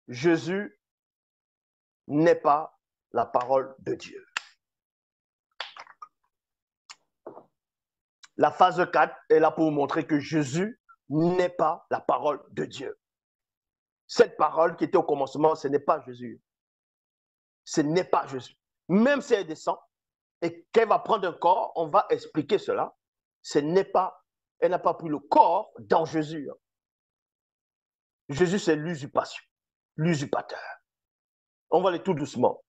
Jésus n'est pas la parole de Dieu. La phase 4 est là pour vous montrer que Jésus n'est pas la parole de Dieu. Cette parole qui était au commencement, ce n'est pas Jésus. Ce n'est pas Jésus. Même si elle descend et qu'elle va prendre un corps, on va expliquer cela. Elle n'a pas pris le corps dans Jésus. Jésus, c'est l'usurpation, l'usurpateur. On va aller tout doucement.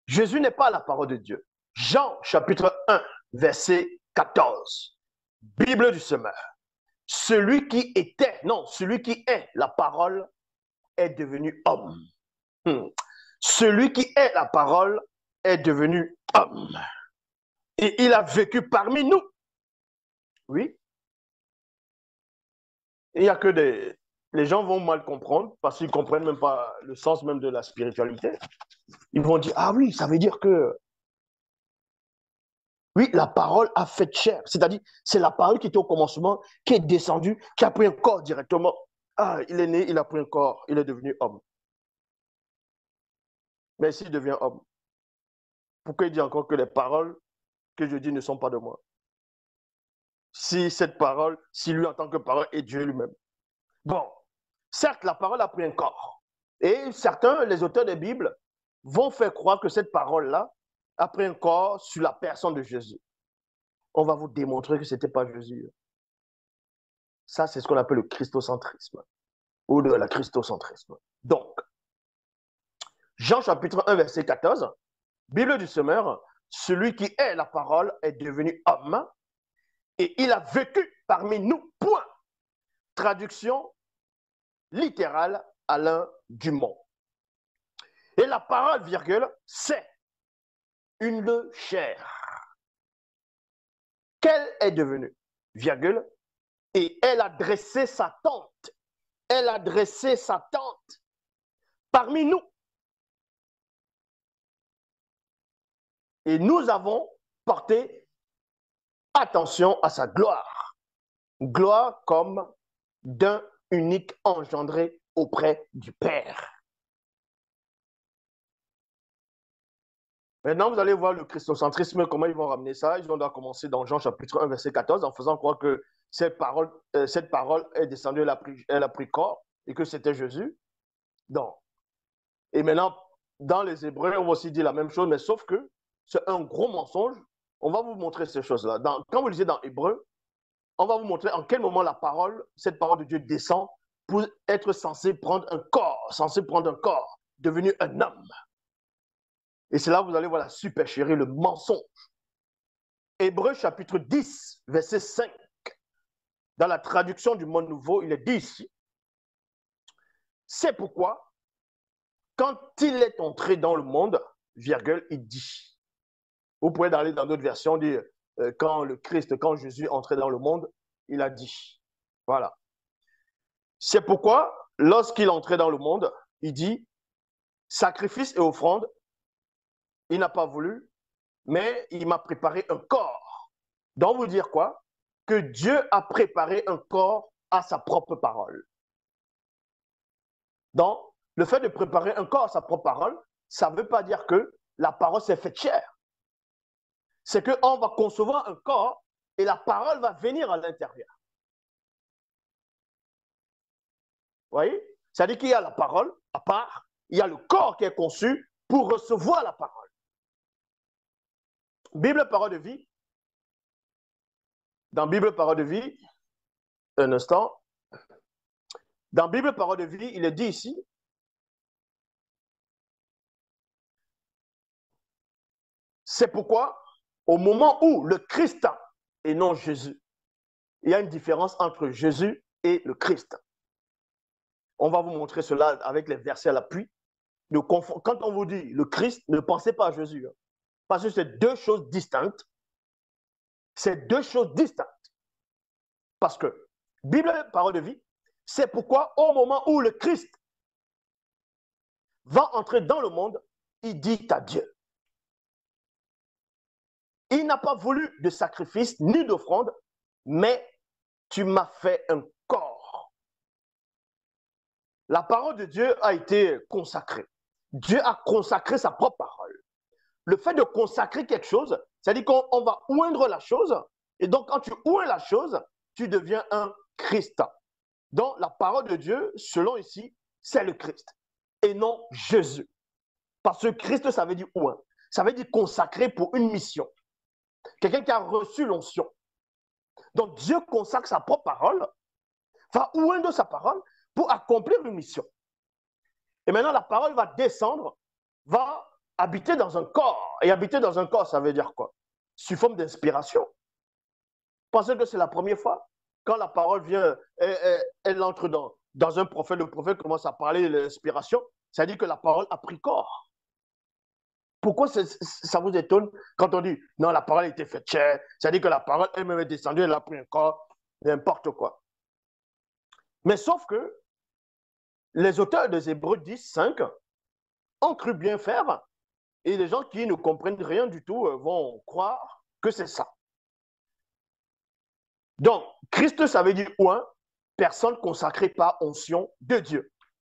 Jésus n'est pas la parole de Dieu. Jean chapitre 1, verset 14. Bible du semeur. Celui qui est la parole est devenu homme. Celui qui est la parole est devenu homme. Et il a vécu parmi nous. Oui. Il n'y a que les gens vont mal comprendre parce qu'ils ne comprennent même pas le sens même de la spiritualité. Ils vont dire, ah oui, ça veut dire que oui, la parole a fait chair. C'est-à-dire, c'est la parole qui était au commencement, qui est descendue, qui a pris un corps directement. Ah, il est né, il a pris un corps, il est devenu homme. Mais s'il devient homme, pourquoi il dit encore que les paroles que je dis ne sont pas de moi? Si cette parole, si lui en tant que parole est Dieu lui-même. Bon, certes, la parole a pris un corps. Et certains, les auteurs des Bibles, vont faire croire que cette parole-là a pris un corps sur la personne de Jésus. On va vous démontrer que ce n'était pas Jésus. Ça, c'est ce qu'on appelle le christocentrisme ou de la christocentrisme. Donc, Jean chapitre 1, verset 14, Bible du semeur, celui qui est la parole est devenu homme et il a vécu parmi nous, point. Traduction littérale Alain Dumont. Et la parole, virgule, c'est une chair. Qu'elle est devenue, virgule, et elle a dressé sa tente. Elle a dressé sa tente parmi nous. Et nous avons porté attention à sa gloire. Gloire comme d'un unique engendré auprès du Père. Maintenant, vous allez voir le christocentrisme, comment ils vont ramener ça. Ils vont commencer dans Jean chapitre 1, verset 14, en faisant croire que cette parole est descendue, elle a pris corps, et que c'était Jésus. Donc, et maintenant, dans les Hébreux, on va aussi dire la même chose, mais sauf que c'est un gros mensonge. On va vous montrer ces choses-là. Quand vous lisez dans Hébreux, on va vous montrer en quel moment cette parole de Dieu descend pour être censé prendre un corps, devenu un homme. Et c'est là que vous allez voir la supercherie, le mensonge. Hébreux chapitre 10, verset 5. Dans la traduction du Monde Nouveau, il est dit ici, c'est pourquoi, quand il est entré dans le monde, virgule, il dit. Vous pouvez aller dans d'autres versions, dire, quand Jésus est entré dans le monde, il a dit. Voilà. C'est pourquoi, lorsqu'il est entré dans le monde, il dit, sacrifice et offrande, il n'a pas voulu, mais il m'a préparé un corps. Donc, vous dire quoi? Que Dieu a préparé un corps à sa propre parole. Donc, le fait de préparer un corps à sa propre parole, ça ne veut pas dire que la parole s'est faite chair. C'est qu'on va concevoir un corps et la parole va venir à l'intérieur. Vous voyez? C'est-à-dire qu'il y a la parole à part, il y a le corps qui est conçu pour recevoir la parole. Bible Parole de Vie. Dans Bible Parole de Vie, un instant. Dans Bible Parole de Vie, il est dit ici, c'est pourquoi, au moment où le Christ et non Jésus, il y a une différence entre Jésus et le Christ. On va vous montrer cela avec les versets à l'appui. Quand on vous dit le Christ, ne pensez pas à Jésus. Parce que c'est deux choses distinctes. C'est deux choses distinctes. Parce que, Bible, parole de vie, c'est pourquoi au moment où le Christ va entrer dans le monde, il dit à Dieu. Il n'a pas voulu de sacrifice ni d'offrande, mais tu m'as fait un corps. La parole de Dieu a été consacrée. Dieu a consacré sa propre parole. Le fait de consacrer quelque chose, c'est-à-dire qu'on va oindre la chose, et donc quand tu oins la chose, tu deviens un Christ. Donc la parole de Dieu, selon ici, c'est le Christ, et non Jésus. Parce que Christ, ça veut dire oint. Ça veut dire consacré pour une mission. Quelqu'un qui a reçu l'onction. Donc Dieu consacre sa propre parole, va oindre sa parole pour accomplir une mission. Et maintenant, la parole va descendre, va habiter dans un corps. Et habiter dans un corps, ça veut dire quoi? Sous forme d'inspiration. Pensez que c'est la première fois. Quand la parole vient, elle entre dans un prophète, le prophète commence à parler de l'inspiration, ça veut dire que la parole a pris corps. Pourquoi ça vous étonne quand on dit non, la parole a été faite chair, ça veut dire que la parole elle-même est descendue, elle a pris un corps, n'importe quoi. Mais sauf que les auteurs des Hébreux 10, 5 ont cru bien faire et les gens qui ne comprennent rien du tout vont croire que c'est ça. Donc, Christ, ça veut dire oint, personne consacrée par onction de Dieu.